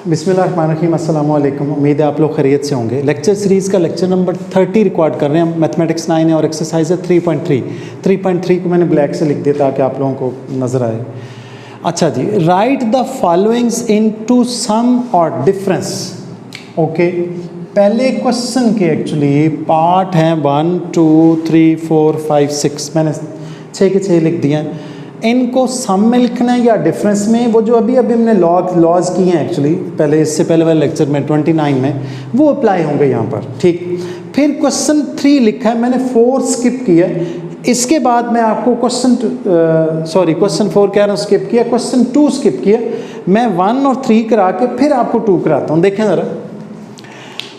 बिस्मिल्लाहिर्रहमानिर्रहीम, अस्सलाम वालेकुम। उम्मीद है आप लोग खैरियत से होंगे। लेक्चर सीरीज़ का लेक्चर नंबर 30 रिकॉर्ड कर रहे हैं हम। मैथमेटिक्स 9 है और एक्सरसाइज है 3.3 को मैंने ब्लैक से लिख दिया ताकि आप लोगों को नज़र आए। अच्छा जी, right the followings into some और डिफरेंस। ओके, पहले क्वेश्चन के एक्चुअली पार्ट हैं 1 2 3 4 5 6, मैंने 6 के 6 लिख दिए हैं। इनको सम में लिखना है या डिफरेंस में, वो जो अभी हमने लॉज किए हैं एक्चुअली पहले, इससे पहले वाले लेक्चर में 29 में, वो अप्लाई होंगे यहाँ पर। ठीक, फिर क्वेश्चन 3 लिखा है, मैंने 4 स्किप किया। इसके बाद मैं आपको क्वेश्चन 4 कह रहा हूँ, स्किप किया। क्वेश्चन 2 स्किप किया। मैं 1 और 3 करा के फिर आपको 2 कराता हूँ। देखें ज़रा,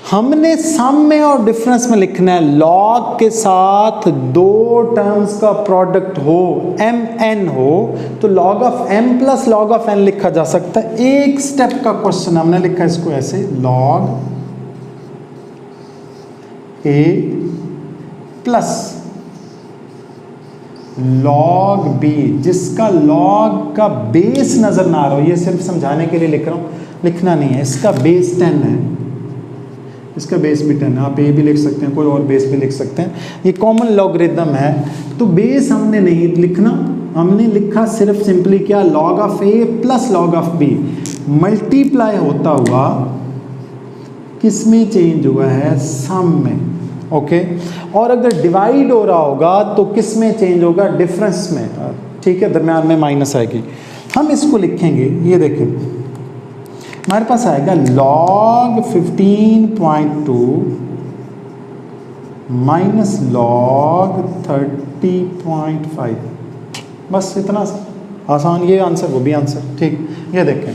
हमने सम में और डिफरेंस में लिखना है लॉग के साथ दो टर्म्स का प्रोडक्ट हो, एम एन हो, तो log of M plus log of N लिखा जा सकता है। एक स्टेप का क्वेश्चन हमने लिखा है इसको ऐसे, लॉग ए प्लस लॉग बी, जिसका लॉग का बेस नजर ना आ रहा हो, ये सिर्फ समझाने के लिए लिख रहा हूं, लिखना नहीं है। इसका बेस 10 है, इसका बेस भी 10 है। आप ए भी लिख सकते हैं, कोई और बेस भी लिख सकते हैं, ये कॉमन लॉगरिथम है। तो बेस हमने नहीं लिखना, हमने लिखा सिर्फ सिंपली क्या, log of A plus log of B multiply होता हुआ किस में चेंज हुआ है, सम में। ओके, और अगर डिवाइड हो रहा होगा तो किस में चेंज होगा, डिफरेंस में। ठीक है, दरम्यान में माइनस आएगी। हम इसको लिखेंगे, ये देखें हमारे पास आएगा log 15.2 माइनस log 30.5। बस इतना आसान, ये आंसर वो भी आंसर। ठीक, ये देखें।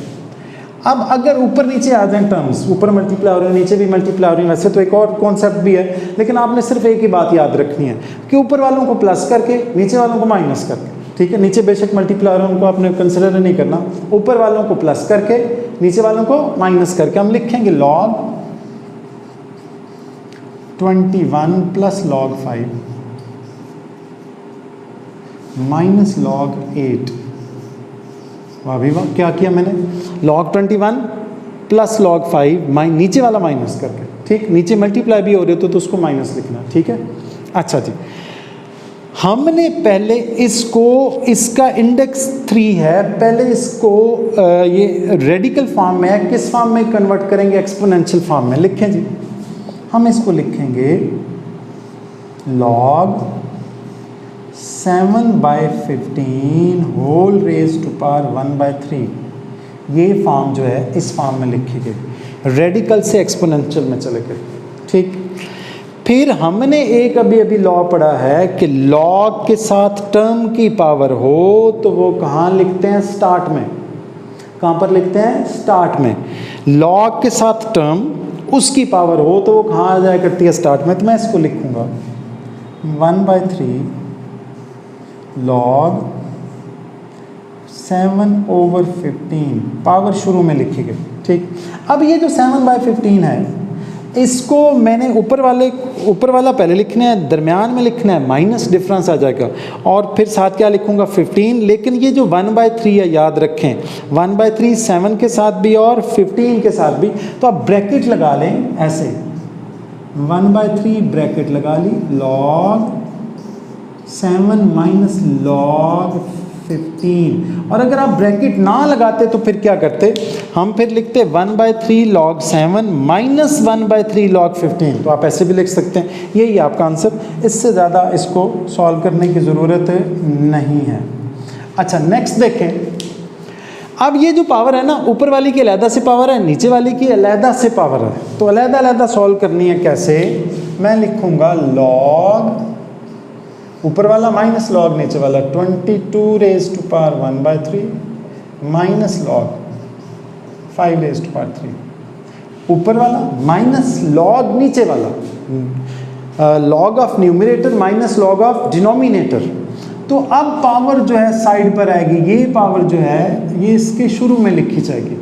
अब अगर ऊपर नीचे आ जाए टर्म्स, ऊपर मल्टीप्लाई हो रहे हैं, नीचे भी मल्टीप्लाई हो रही है, वैसे तो एक और कॉन्सेप्ट भी है, लेकिन आपने सिर्फ एक ही बात याद रखनी है कि ऊपर वालों को प्लस करके नीचे वालों को माइनस करके। ठीक है, नीचे बेशक मल्टीप्लाई हो रहे हैं, उनको आपने कंसिडर नहीं करना। ऊपर वालों को प्लस करके नीचे वालों को माइनस करके हम लिखेंगे log 21 plus log 5 minus log 8। वाह भी वाह, क्या किया मैंने, log 21 प्लस log 5 नीचे वाला माइनस करके। ठीक, नीचे मल्टीप्लाई भी हो रही हो तो उसको माइनस लिखना। ठीक है, अच्छा जी, हमने पहले इसको, इसका इंडेक्स 3 है, पहले इसको ये रेडिकल फॉर्म में है, किस फॉर्म में कन्वर्ट करेंगे, एक्सपोनेंशियल फॉर्म में। लिखें जी, हम इसको लिखेंगे log 7/15 whole raise to power 1/3। ये फॉर्म जो है इस फॉर्म में लिखी गई, रेडिकल से एक्सपोनेंशियल में चले गए। ठीक, फिर हमने एक अभी लॉ पढ़ा है कि लॉग के साथ टर्म की पावर हो तो वो कहाँ लिखते हैं, स्टार्ट में। कहाँ पर लिखते हैं, स्टार्ट में। लॉग के साथ टर्म उसकी पावर हो तो वो कहाँ आ जाया करती है, स्टार्ट में। तो मैं इसको लिखूंगा 1/3 log 7/15, पावर शुरू में लिखी गई। ठीक, अब ये जो 7/15 है, इसको मैंने ऊपर वाला पहले लिखना है, दरमियान में लिखना है माइनस, डिफरेंस आ जाएगा, और फिर साथ क्या लिखूंगा 15। लेकिन ये जो 1/3 है, याद रखें 1/3 7 के साथ भी और 15 के साथ भी, तो आप ब्रैकेट लगा लें ऐसे, 1/3 ब्रैकेट लगा ली, log 7 माइनस log 15। और अगर आप ब्रैकेट ना लगाते तो फिर क्या करते, हम फिर लिखते 1/3 log 7 माइनस 1/3 log 15। तो आप ऐसे भी लिख सकते हैं, यही आपका आंसर। इससे ज़्यादा इसको सॉल्व करने की ज़रूरत नहीं है। अच्छा, नेक्स्ट देखें। अब ये जो पावर है ना, ऊपर वाली की अलहदा से पावर है, नीचे वाली की अलहदा से पावर है, तो अलहदा अलहदा सॉल्व करनी है। कैसे, मैं लिखूँगा log ऊपर वाला माइनस log नीचे वाला 22 raise to power 1/3 minus log 5 raise to power 3। ऊपर वाला माइनस log नीचे वाला, log of numerator minus log of denominator. तो अब पावर जो है साइड पर आएगी, ये पावर जो है ये इसके शुरू में लिखी जाएगी।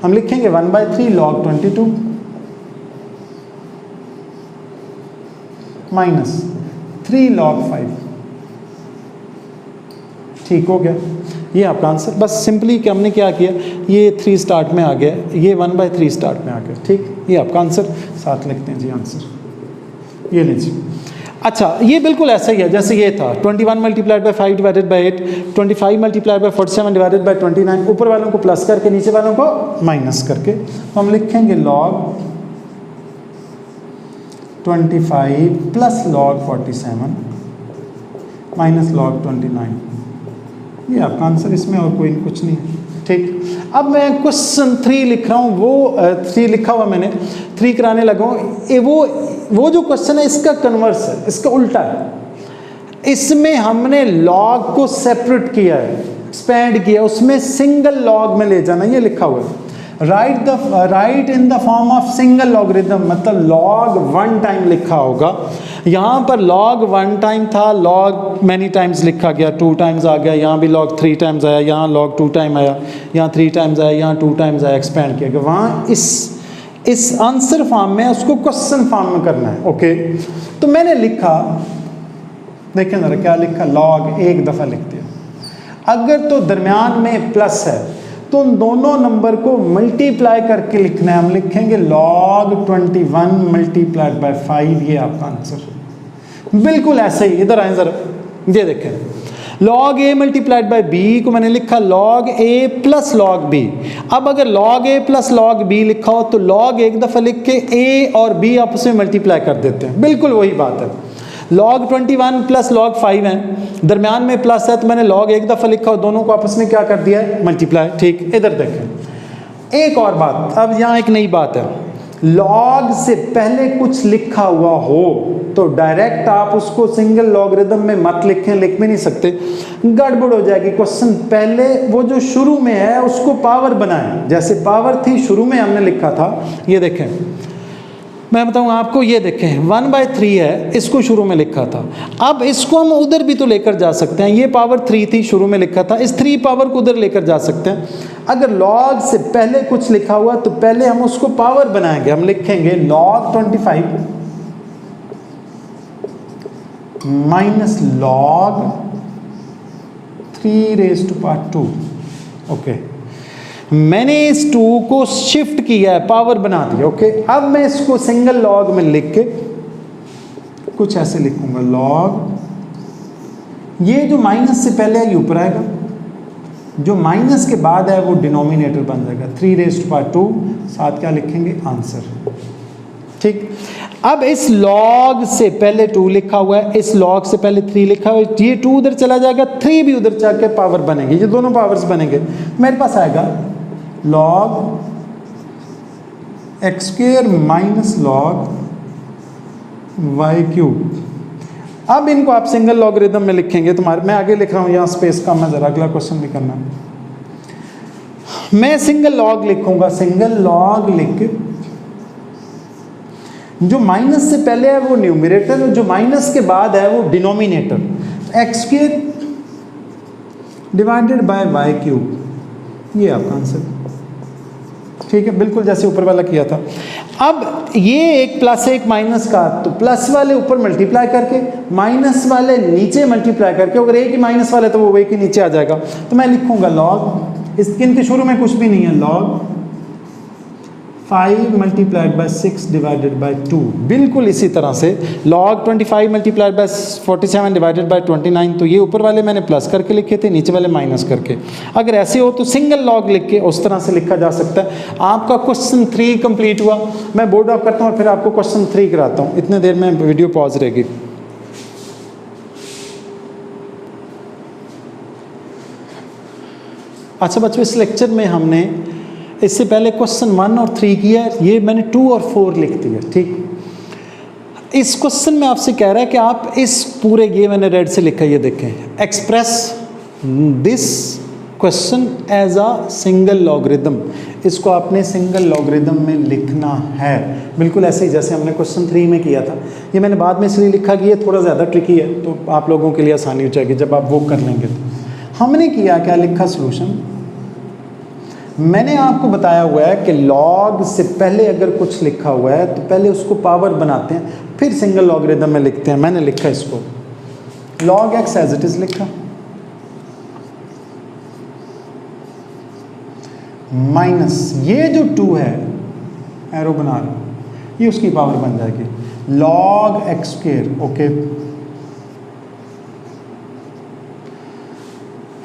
हम लिखेंगे 1/3 log 22 माइनस 3 log 5। ठीक हो गया, ये आपका आंसर। बस सिंपली कि हमने क्या किया, ये 3 स्टार्ट में आ गया, ये 1/3 स्टार्ट में आ गया, ठीक। ये आपका आंसर, साथ लिखते हैं जी आंसर, ये लीजिए। अच्छा, ये बिल्कुल ऐसा ही है जैसे ये था 21 multiplied by 5 divided by 8, 25 multiplied by 47 divided by 29, ऊपर वालों को प्लस करके नीचे वालों को माइनस करके, तो हम लिखेंगे log 25 plus log 47 minus log 29, ये आपका आंसर, इसमें और कोई कुछ नहीं, ठीक। अब मैं क्वेश्चन 3 लिख रहा हूँ, वो 3 लिखा हुआ मैंने, 3 कराने लगा हूँ। वो जो क्वेश्चन है इसका कन्वर्स है, इसका उल्टा है। इसमें हमने लॉग को सेपरेट किया है, एक्सपेंड किया, उसमें सिंगल लॉग में ले जाना, ये लिखा हुआ है। Right in the form of single logarithm, मतलब लॉग 1 टाइम लिखा होगा। यहाँ पर लॉग 1 टाइम था, लॉग मैनी टाइम्स लिखा गया, 2 टाइम्स आ गया, यहाँ भी लॉग 3 टाइम्स आया, यहाँ लॉग 2 टाइम आया, यहाँ 3 टाइम्स आया, यहाँ 2 टाइम्स आया, एक्सपेंड किया गया। वहाँ इस आंसर फॉर्म में, उसको क्वेश्चन फॉर्म में करना है, ओके। तो मैंने लिखा, देखें जरा क्या लिखा, लॉग एक दफ़ा लिख दिया। अगर तो दरमियान में प्लस है तो उन दोनों नंबर को मल्टीप्लाई करके लिखना है। हम लिखेंगे log 21 मल्टीप्लाइड बाय 5, ये आपका आंसर। बिल्कुल ऐसे ही, इधर आए जरा, ये देखें, log a multiplied by b को मैंने लिखा log a plus log b। अब अगर log a plus log b लिखा हो तो log एक दफ़ा लिख के a और b आपस में मल्टीप्लाई कर देते हैं, बिल्कुल वही बात है। log 21 प्लस log 5 है, दरमियान में प्लस है, तो मैंने log एक दफ़ा लिखा और दोनों को आपस में क्या कर दिया है, मल्टीप्लाई, ठीक। इधर देखें एक और बात, अब यहाँ एक नई बात है, log से पहले कुछ लिखा हुआ हो तो डायरेक्ट आप उसको सिंगल लॉगरिथम में मत लिखें, लिख भी नहीं सकते, गड़बड़ हो जाएगी क्वेश्चन। पहले वो जो शुरू में है उसको पावर बनाएं, जैसे पावर थी शुरू में हमने लिखा था, ये देखें, मैं बताऊं आपको, ये देखें 1/3 है, इसको शुरू में लिखा था। अब इसको हम उधर भी तो लेकर जा सकते हैं, ये पावर 3 थी, शुरू में लिखा था, इस 3 पावर को उधर लेकर जा सकते हैं। अगर log से पहले कुछ लिखा हुआ तो पहले हम उसको पावर बनाएंगे, हम लिखेंगे log 25 माइनस log 3⁻², ओके। मैंने इस 2 को शिफ्ट किया है, पावर बना दिया, ओके। अब मैं इसको सिंगल लॉग में लिख के कुछ ऐसे लिखूंगा, लॉग, ये जो माइनस से पहले है ये ऊपर आएगा, जो माइनस के बाद है वो डिनोमिनेटर बन जाएगा, 3⁻², साथ क्या लिखेंगे, आंसर, ठीक। अब इस लॉग से पहले 2 लिखा हुआ है, इस लॉग से पहले 3 लिखा हुआ है, ये 2 उधर चला जाएगा, 3 भी उधर जाके पावर बनेंगे, ये दोनों पावर्स बनेंगे। मेरे पास आएगा log x² minus log y³। अब इनको आप सिंगल लॉगरिथम में लिखेंगे, तुम्हारे, मैं आगे लिख रहा हूँ, यहाँ स्पेस कम है, जरा अगला क्वेश्चन भी करना। मैं सिंगल लॉग लिखूंगा, सिंगल लॉग लिख के जो माइनस से पहले है वो न्यूमरेटर और जो माइनस के बाद है वो denominator, x² divided by y³, ये आपका आंसर, ठीक है, बिल्कुल जैसे ऊपर वाला किया था। अब ये एक प्लस एक माइनस का, तो प्लस वाले ऊपर मल्टीप्लाई करके, माइनस वाले नीचे मल्टीप्लाई करके, अगर एक ही माइनस वाले तो वो एक ही नीचे आ जाएगा। तो मैं लिखूंगा log, इनके शुरू में कुछ भी नहीं है, log 5 multiplied by 6 divided by 2, बिल्कुल इसी तरह से log 25 multiplied by 47 divided by 29, तो ये ऊपर वाले मैंने प्लस करके लिखे थे, नीचे वाले माइनस करके। अगर ऐसे हो तो सिंगल लॉग लिख के उस तरह से लिखा जा सकता है। आपका क्वेश्चन 3 कंप्लीट हुआ। मैं बोर्ड ऑफ करता हूँ और फिर आपको क्वेश्चन 3 कराता हूँ, इतने देर में वीडियो पॉज रहेगी। अच्छा बच्चों, इस लेक्चर में हमने इससे पहले क्वेश्चन 1 और 3 किया है, ये मैंने 2 और 4 लिख दिया, ठीक। इस क्वेश्चन में आपसे कह रहा है कि आप इस पूरे, ये मैंने रेड से लिखा है, ये देखें, express this question as a single logarithm, इसको आपने सिंगल लॉगरिथम में लिखना है, बिल्कुल ऐसे ही जैसे हमने क्वेश्चन 3 में किया था। ये मैंने बाद में इसलिए लिखा कि ये थोड़ा ज़्यादा ट्रिकी है, तो आप लोगों के लिए आसानी हो जाएगी जब आप वो कर लेंगे। तो हमने किया क्या, लिखा सोल्यूशन। मैंने आपको बताया हुआ है कि लॉग से पहले अगर कुछ लिखा हुआ है तो पहले उसको पावर बनाते हैं, फिर सिंगल लॉगरिथम में लिखते हैं। मैंने लिखा इसको log x as it is लिखा, माइनस ये जो 2 है, एरो बना रहा हूँ, ये उसकी पावर बन जाएगी log x स्क्वायर। ओके,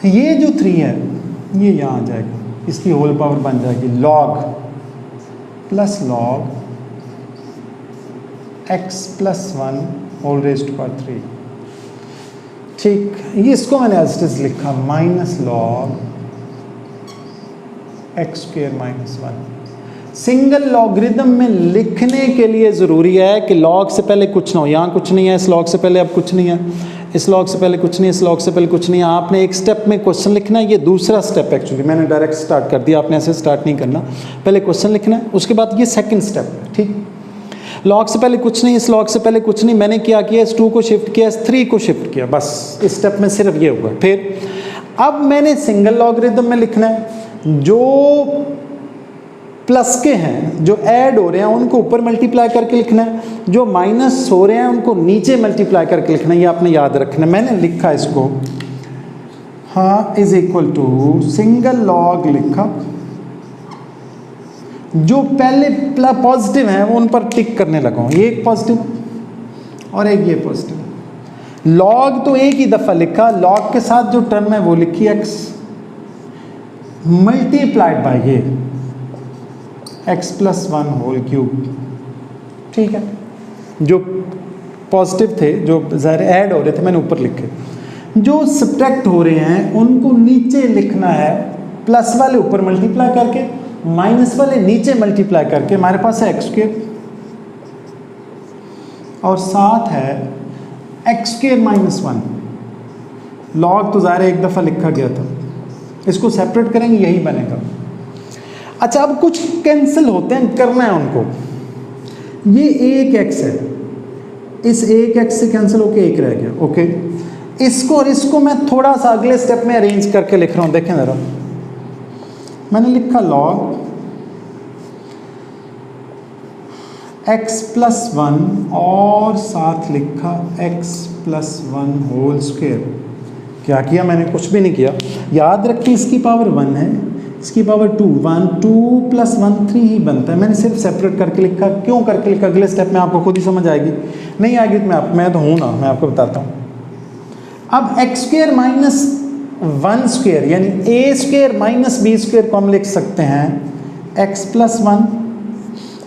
ये जो 3 है ये यहाँ आ जाएगा, इसकी होल पावर बन जाएगी log plus log x plus 1 whole raised to power 3। ठीक, ये इसको मैंने एज इट इज लिखा minus log x square minus 1। Single logarithm में लिखने के लिए ज़रूरी है कि log से पहले कुछ ना हो। यहाँ कुछ नहीं है, इस log से पहले अब कुछ नहीं है, इस log से पहले कुछ नहीं है, इस log से पहले कुछ नहीं है। आपने एक स्टेप में क्वेश्चन लिखना है, ये दूसरा स्टेप एक्चुअली मैंने डायरेक्ट स्टार्ट कर दिया, आपने ऐसे स्टार्ट नहीं करना, पहले क्वेश्चन लिखना है, उसके बाद ये सेकंड स्टेप है। ठीक, log से पहले कुछ नहीं, इस log से पहले कुछ नहीं, मैंने क्या किया, इस 2 को शिफ्ट किया, इस 3 को शिफ्ट किया, बस इस स्टेप में सिर्फ ये हुआ। फिर अब मैंने सिंगल लॉगरिदम में लिखना है, जो प्लस के हैं, जो ऐड हो रहे हैं उनको ऊपर मल्टीप्लाई करके लिखना है, जो माइनस हो रहे हैं उनको नीचे मल्टीप्लाई करके लिखना है, ये आपने याद रखना है। मैंने लिखा इसको, हाँ, is equal to single log लिखा, जो पहले पॉजिटिव हैं वो उन पर टिक करने लगा हूँ, ये एक पॉजिटिव और एक ये पॉजिटिव। लॉग तो एक ही दफ़ा लिखा, लॉग के साथ जो टर्म है वो लिखी x मल्टीप्लाइड बाय ये x प्लस 1 होल क्यूब। ठीक है, जो पॉजिटिव थे, जो ज़ाहिर ऐड हो रहे थे, मैंने ऊपर लिखे, जो सब्ट्रैक्ट हो रहे हैं उनको नीचे लिखना है, प्लस वाले ऊपर मल्टीप्लाई करके, माइनस वाले नीचे मल्टीप्लाई करके। हमारे पास है x स्क्वायर और साथ है x स्क्वायर माइनस 1। लॉग तो ज़ाहिर एक दफ़ा लिखा गया था, इसको सेपरेट करेंगे यही बनेगा। अच्छा, अब कुछ कैंसिल होते हैं, करना है उनको। ये एक x है, इस एक x से कैंसिल होके एक रह गया। ओके, इसको और इसको मैं थोड़ा सा अगले स्टेप में अरेंज करके लिख रहा हूँ, देखें ज़रा। मैंने लिखा log x प्लस 1 और साथ लिखा x प्लस 1 होल स्क्वायर। क्या किया मैंने? कुछ भी नहीं किया। याद रखिए इसकी पावर 1 है, इसकी पावर 2, 1 2 प्लस 1 3 ही बनता है। मैंने सिर्फ सेपरेट करके लिखा। क्यों करके लिखा अगले स्टेप में आपको खुद ही समझ आएगी। नहीं आएगी तो मैं तो हूँ ना, मैं आपको बताता हूँ। अब एक्स स्क्वायर माइनस 1 स्क्वायर यानी ए स्क्वायर माइनस बी स्क्वायर को हम लिख सकते हैं एक्स प्लस 1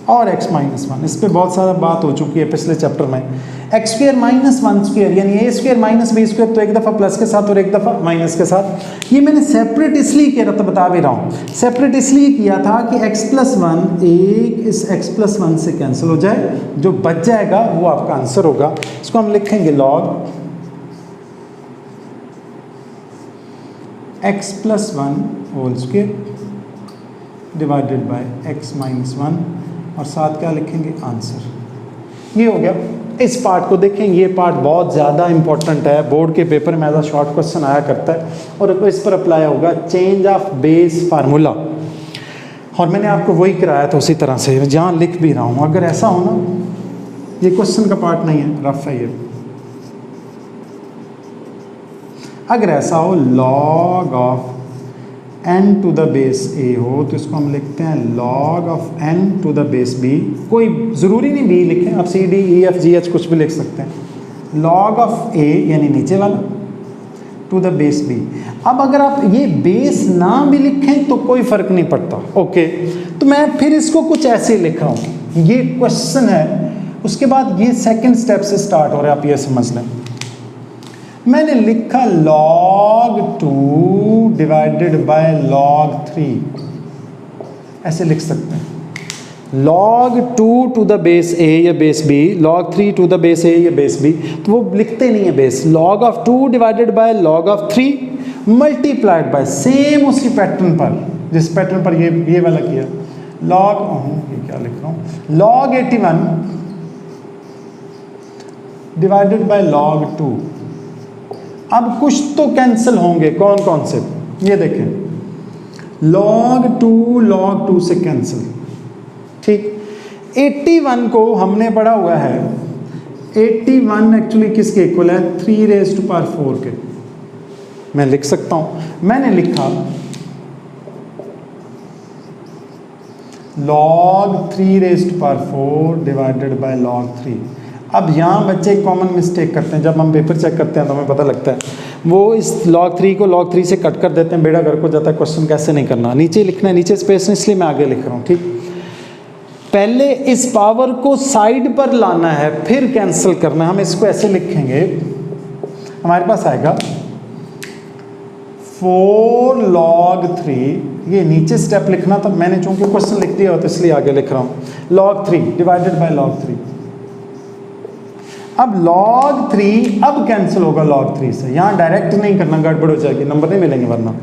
और x माइनस 1। इस पर बहुत सारा बात हो चुकी है पिछले चैप्टर में। एक्स स्क्वायर माइनस 1 स्क्वायर यानी ए स्क्वायर माइनस बी स्क्वायर, तो एक दफ़ा प्लस के साथ और एक दफ़ा माइनस के साथ। ये मैंने सेपरेट इसलिए किया था, बता भी रहा हूँ, सेपरेट इसलिए किया था कि x प्लस 1 एक इस x प्लस 1 से कैंसिल हो जाए, जो बच जाएगा वो आपका आंसर होगा। इसको हम लिखेंगे log x plus 1 whole square divided by x minus 1 और साथ क्या लिखेंगे? आंसर। ये हो गया। इस पार्ट को देखें, ये पार्ट बहुत ज़्यादा इंपॉर्टेंट है, बोर्ड के पेपर में एज अ शॉर्ट क्वेश्चन आया करता है और इस पर अप्लाई होगा चेंज ऑफ बेस फार्मूला। और मैंने आपको वही कराया था उसी तरह से, जहाँ लिख भी रहा हूँ। अगर ऐसा हो ना, ये क्वेश्चन का पार्ट नहीं है, रफ है ये। अगर ऐसा हो log of n to the base a हो तो इसको हम लिखते हैं log of n to the base b। कोई ज़रूरी नहीं b लिखें, आप c d e f g h कुछ भी लिख सकते हैं। log ऑफ a यानी नीचे वाला टू द बेस b। अब अगर आप ये बेस ना भी लिखें तो कोई फ़र्क नहीं पड़ता। ओके, तो मैं फिर इसको कुछ ऐसे लिख रहा हूँ। ये क्वेश्चन है, उसके बाद ये सेकेंड स्टेप से स्टार्ट हो रहा है, आप ये समझ लें। मैंने लिखा log 2 डिवाइडेड बाय log 3, ऐसे लिख सकते हैं। log 2 to the base a या base b, log 3 to the base a या बेस b, तो वो लिखते नहीं है base. log of 2 divided by log of 3 multiplied by same उसी पैटर्न पर, जिस पैटर्न पर ये वाला किया। log ये क्या लिख रहा हूँ, log 81 डिवाइडेड बाय log 2। अब कुछ तो कैंसिल होंगे, कौन कौन से? ये देखें, log 2 से कैंसिल। ठीक, 81 को हमने पढ़ा हुआ है, 81 एक्चुअली किसके इक्वल है? 3 रेज़ टू पावर 4 के। मैं लिख सकता हूँ, मैंने लिखा log 3 raised to power 4 divided by log 3। अब यहाँ बच्चे कॉमन मिस्टेक करते हैं, जब हम पेपर चेक करते हैं तो हमें पता लगता है वो इस log 3 को log 3 से कट कर देते हैं, बेड़ा घर को जाता है। क्वेश्चन कैसे नहीं करना, नीचे लिखना है, नीचे स्पेस है इसलिए मैं आगे लिख रहा हूँ, ठीक। पहले इस पावर को साइड पर लाना है फिर कैंसिल करना है। हम इसको ऐसे लिखेंगे, हमारे पास आएगा 4 log 3, ये नीचे स्टेप लिखना था, मैंने चूंकि क्वेश्चन लिख दिया तो इसलिए आगे लिख रहा हूँ, log 3 डिवाइडेड बाय log 3। अब log 3 अब कैंसिल होगा log 3 से, यहाँ डायरेक्ट नहीं करना, गड़बड़ हो जाएगी, नंबर नहीं मिलेंगे वरना,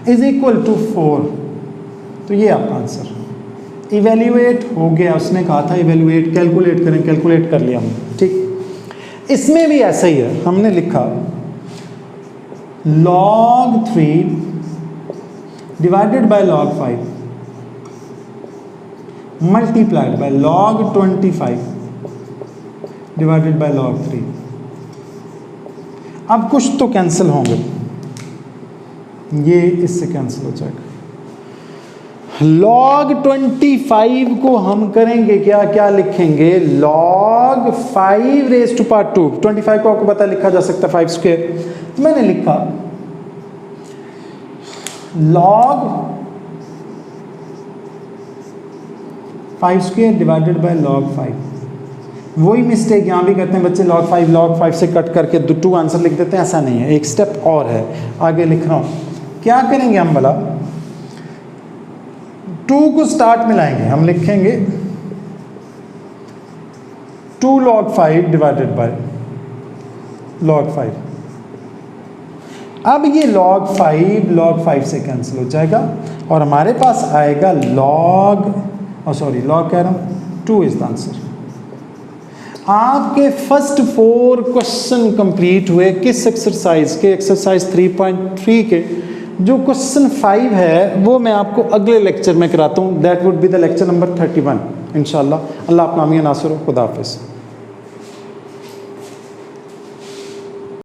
इज इक्वल टू 4। तो ये आपका आंसर। इवेल्युएट हो गया, उसने कहा था इवेल्युएट, कैलकुलेट करें, कैलकुलेट कर लिया हमने, ठीक। इसमें भी ऐसा ही है, हमने लिखा log 3 divided by log 5 multiplied by log 25 divided by log 3। अब कुछ तो कैंसिल होंगे, ये इससे कैंसिल हो जाएगा। log 25 को हम करेंगे क्या, क्या लिखेंगे, log 5 रेज़्ड टू पावर 2। 25 को आपको पता लिखा जा सकता है 5 स्क्वायर, तो मैंने लिखा log 5 square divided by log 5। वही मिस्टेक यहाँ भी करते हैं बच्चे, log 5 से कट करके 2 आंसर लिख देते हैं, ऐसा नहीं है, एक स्टेप और है, आगे लिख रहा हूँ। क्या करेंगे हम भला, 2 को स्टार्ट में लाएंगे, हम लिखेंगे 2 log 5 डिवाइडेड बाय log 5। अब ये log 5 से कैंसिल हो जाएगा और हमारे पास आएगा log कह रहा हूँ 2 इज द आंसर। आपके फर्स्ट 4 क्वेश्चन कंप्लीट हुए किस एक्सरसाइज के, एक्सरसाइज 3.3 के। जो क्वेश्चन 5 है वो मैं आपको अगले लेक्चर में कराता हूँ, that would be the lecture number 31 इंशाल्लाह। अल्लाह अपना नासिर हो, खुदा हाफिज़।